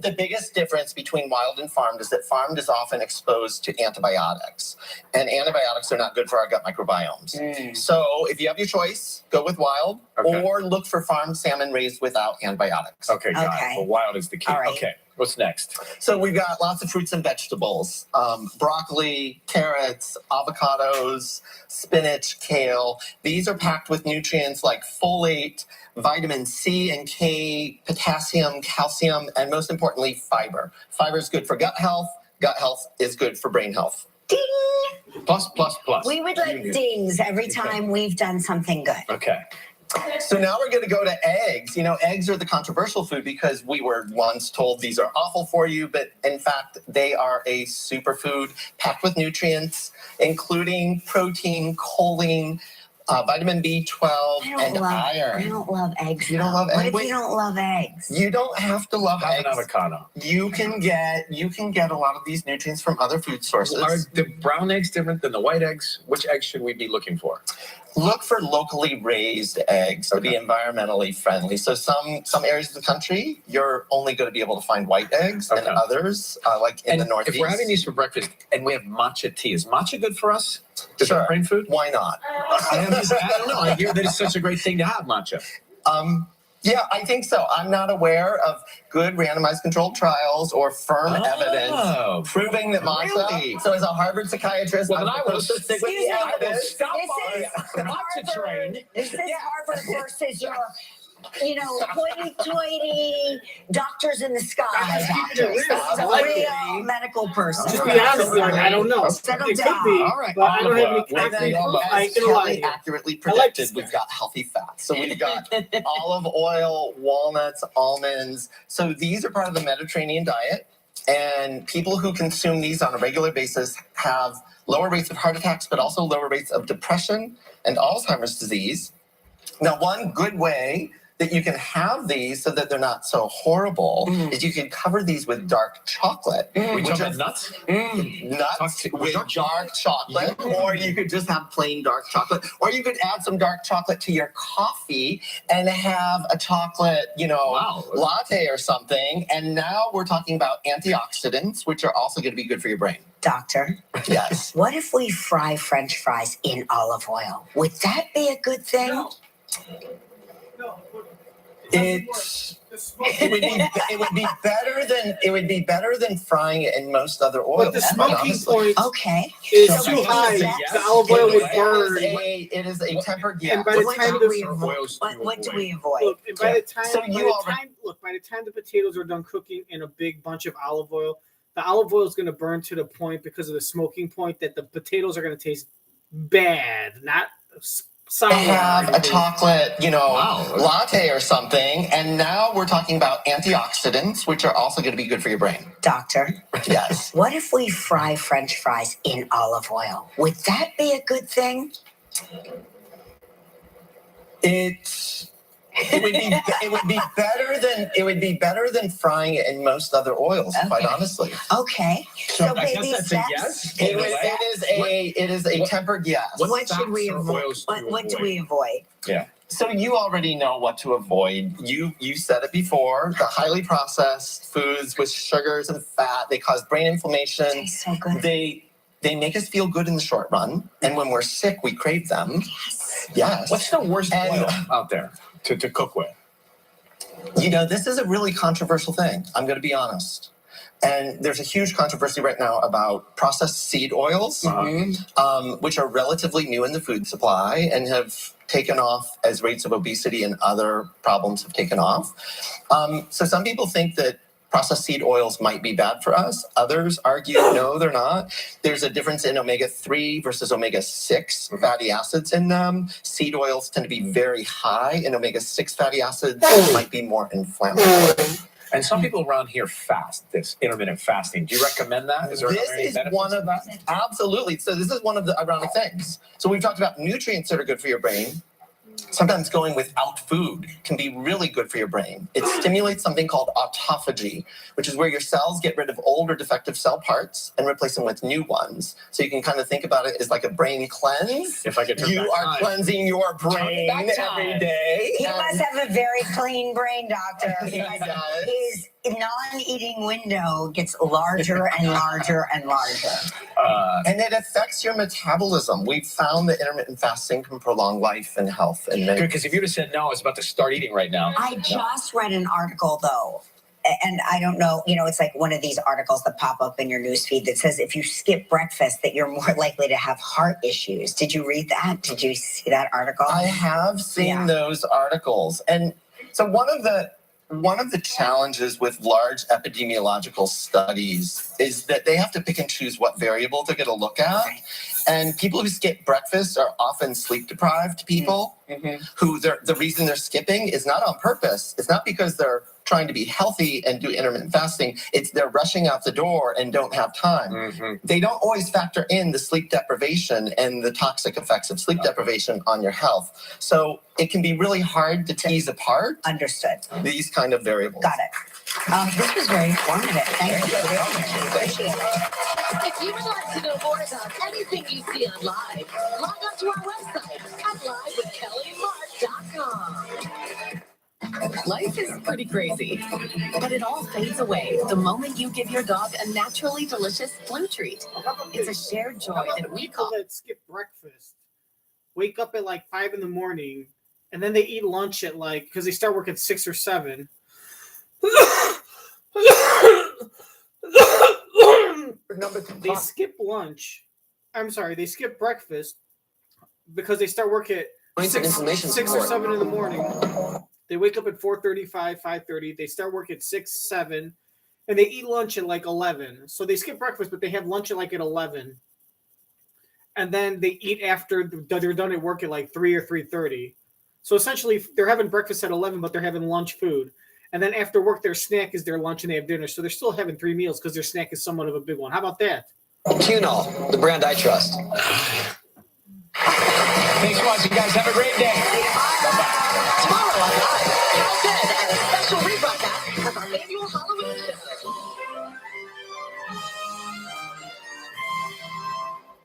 The biggest difference between wild and farmed is that farmed is often exposed to antibiotics. And antibiotics are not good for our gut microbiomes. So if you have your choice, go with wild or look for farmed salmon raised without antibiotics. Okay, got it. Well, wild is the key. Right. Okay, what's next? So we've got lots of fruits and vegetables, broccoli, carrots, avocados, spinach, kale. These are packed with nutrients like folate, vitamin C and K, potassium, calcium, and most importantly, fiber. Fiber is good for gut health. Gut health is good for brain health. Ding! Plus. We would like dings every time we've done something good. Okay. So now we're going to go to eggs. You know, eggs are the controversial food because we were once told these are awful for you, but in fact, they are a superfood packed with nutrients, including protein, choline, vitamin B12, and iron. I don't love eggs. You don't love eggs? What if you don't love eggs? You don't have to love Have eggs. an avocado. You can get a lot of these nutrients from other food sources. Are the brown eggs different than the white eggs? Which eggs should we be looking for? Look for locally raised eggs to be environmentally friendly. So some areas of the country, you're only going to be able to find white eggs, and others, like in the Northeast. If we're having these for breakfast and we have matcha tea, is matcha good for us? Is that brain food? Why not? I don't know. I hear that it's such a great thing to have matcha. Yeah, I think so. I'm not aware of good randomized controlled trials or firm evidence proving that matcha. Really? So as a Harvard psychiatrist, Well, I'm then I will supposed to stick with the I will evidence. stop by the matcha train. This is Harvard versus your hoity-toity doctors in the sky. Doctors. I A like real medical person. Just be honest, like, I don't know. Settle It could down. be, All right. but I don't have any Well, concrete then, proof. I as can lie Kelly to you. accurately I like predicted, this we've guy. got healthy fats. So we've got olive oil, walnuts, almonds. So these are part of the Mediterranean diet. And people who consume these on a regular basis have lower rates of heart attacks, but also lower rates of depression and Alzheimer's disease. Now, one good way that you can have these so that they're not so horrible is you can cover these with dark chocolate. We talking about nuts? Nuts with dark chocolate, or you could just have plain dark chocolate, or you could add some dark chocolate to your coffee and have a chocolate, latte or something. And now we're talking about antioxidants, which are also going to be good for your brain. Doctor, Yes. what if we fry French fries in olive oil? Would that be a good thing? No. It would be better than frying it in most other oils. But the smoking point is too high. The olive oil would burn. It is a tempered gas. And by the time What do we avoid? Look, and by the time, by the time the potatoes are done cooking in a big bunch of olive oil, the olive oil is going to burn to the point because of the smoking point that the potatoes are going to taste bad, not sour. Have a chocolate, latte or something, and now we're talking about antioxidants, which are also going to be good for your brain. Doctor, Yes. what if we fry French fries in olive oil? Would that be a good thing? It would be better than frying it in most other oils, quite honestly. Okay. So I baby guess that's steps. a yes. It is a tempered yes. What should we avoid? What do we avoid? Yeah. So you already know what to avoid. You said it before. The highly processed foods with sugars and fat, they cause brain inflammation. Tastes so good. They make us feel good in the short run, and when we're sick, we crave them. Yes. What's the worst oil out there to cook with? This is a really controversial thing. I'm going to be honest. And there's a huge controversy right now about processed seed oils, which are relatively new in the food supply and have taken off as rates of obesity and other problems have taken off. So some people think that processed seed oils might be bad for us. Others argue, no, they're not. There's a difference in omega-3 versus omega-6 fatty acids in them. Seed oils tend to be very high, and omega-6 fatty acids might be more inflammatory. And some people around here fast, this intermittent fasting. Do you recommend that? Is there any benefits one to of that? Absolutely. So this is one of the ironic things. So we've talked about nutrients that are good for your brain. Sometimes going without food can be really good for your brain. It stimulates something called autophagy, which is where your cells get rid of old or defective cell parts and replace them with new ones. So you can kind of think about it as like a brain cleanse. If I could turn You back are time. cleansing your brain every day. He must have a very clean brain, doctor. He does. His non-eating window gets larger and larger and larger. And it affects your metabolism. We've found that intermittent fasting can prolong life and health. And Good, because if you'd have said no, I was about to start eating right now. I just read an article, though, and I don't know, it's like one of these articles that pop up in your newsfeed that says if you skip breakfast that you're more likely to have heart issues. Did you read that? Did you see that article? I have seen those articles. And so one of the challenges with large epidemiological studies is that they have to pick and choose what variable they're going to look at. And people who skip breakfast are often sleep deprived people who the reason they're skipping is not on purpose. It's not because they're trying to be healthy and do intermittent fasting. It's they're rushing out the door and don't have time. They don't always factor in the sleep deprivation and the toxic effects of sleep deprivation on your health. So it can be really hard to tease apart. Understood. These kind of variables. Got it. This was very informative. Thank you. Appreciate it. If you would like to know more about anything you see on Live, log on to our website at livewithkellyandmark.com. Life is pretty crazy, but it all fades away the moment you give your dog a naturally delicious flu treat. It's a shared joy that we People call that skip breakfast wake up at like 5 a.m. and then they eat lunch at because they start work at 6 or 7. They skip lunch. I'm sorry, they skip breakfast because they start work at 6 or 7 in the morning. They wake up at 4:35, 5:30. They start work at 6, 7, and they eat lunch at like 11. So they skip breakfast, but they have lunch at like at 11. And then they eat after they're done at work at like 3 or 3:30. So essentially, they're having breakfast at 11, but they're having lunch food. And then after work, their snack is their lunch, and they have dinner. So they're still having 3 meals because their snack is somewhat of a big one. How about that? QNOL, the brand I trust. Thanks so much, you guys. Have a great day. Bye-bye. Tomorrow on Live, Cal Dead and a special rebroadcast of our annual Halloween show.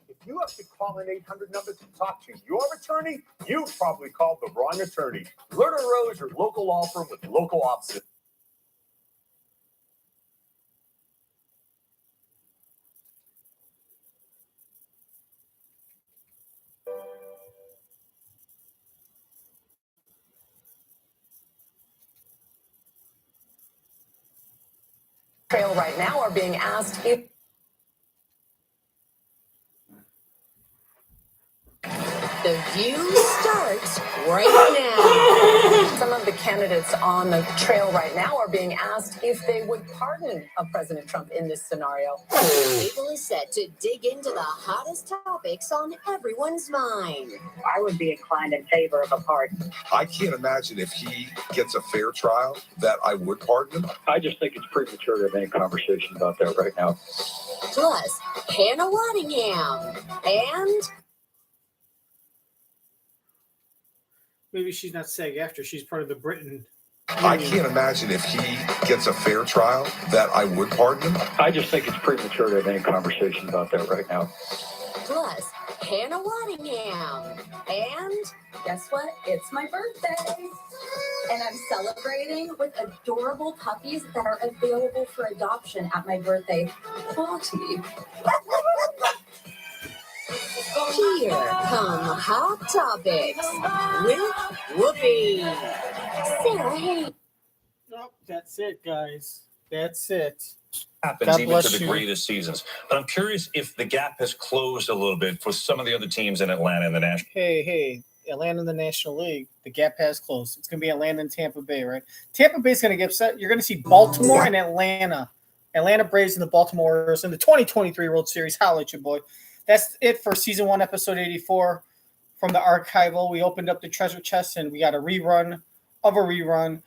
If you have to call an 800 number to talk to your attorney, you probably called the wrong attorney. Lerner Rose, your local law firm with local offices. Trail right now are being asked if the view starts right now. Some of the candidates on the trail right now are being asked if they would pardon President Trump in this scenario. Table is set to dig into the hottest topics on everyone's mind. I would be inclined in favor of a pardon. I can't imagine if he gets a fair trial that I would pardon him. I just think it's premature to have any conversation about that right now. Plus, Hannah Waddingham and Maybe she's not SAG after. She's part of the Britain. I can't imagine if he gets a fair trial that I would pardon him. I just think it's premature to have any conversation about that right now. plus Hannah Waddingham and Guess what? It's my birthday. And I'm celebrating with adorable puppies that are available for adoption at my birthday party. here come Hot Topics with Whoopi. Sarah, hey. Nope, that's it, guys. That's it. Happens God even bless to the you. greatest seasons. But I'm curious if the gap has closed a little bit for some of the other teams in Atlanta in the National. Hey, Atlanta in the National League. The gap has closed. It's going to be Atlanta and Tampa Bay, right? Tampa Bay's going to get upset. You're going to see Baltimore and Atlanta. Atlanta Braves and the Baltimore Orioles in the 2023 World Series. Holla at your boy. That's it for Season 1, Episode 84 from the archival. We opened up the treasure chest, and we got a rerun of a rerun.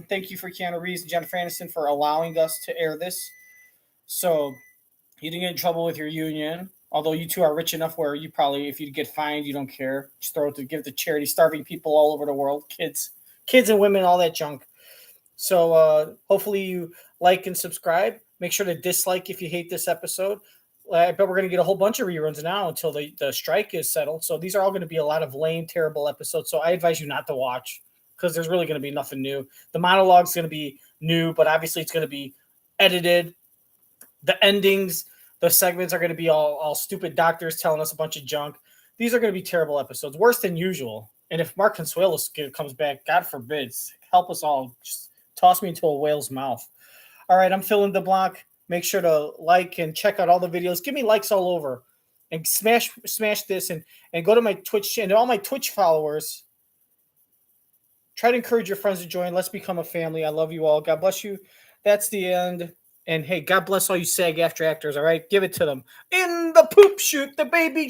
Thank you for Keanu Reeves and Jennifer Aniston for allowing us to air this. So you didn't get in trouble with your union, although you two are rich enough where you probably, if you get fined, you don't care. Just throw it to give it to charity, starving people all over the world, kids and women, all that junk. So hopefully you like and subscribe. Make sure to dislike if you hate this episode. I bet we're going to get a whole bunch of reruns now until the strike is settled. So these are all going to be a lot of lame, terrible episodes. So I advise you not to watch because there's really going to be nothing new. The monologue's going to be new, but obviously it's going to be edited. The endings, the segments are going to be all stupid doctors telling us a bunch of junk. These are going to be terrible episodes, worse than usual. And if Mark Consuelos comes back, God forbid, help us all. Just toss me into a whale's mouth. All right, I'm filling the block. Make sure to like and check out all the videos. Give me likes all over. And smash this and go to my Twitch channel. All my Twitch followers, try to encourage your friends to join. Let's become a family. I love you all. God bless you. That's the end. And hey, God bless all you SAG-AFTRA actors, all right? Give it to them. In the poop chute, the baby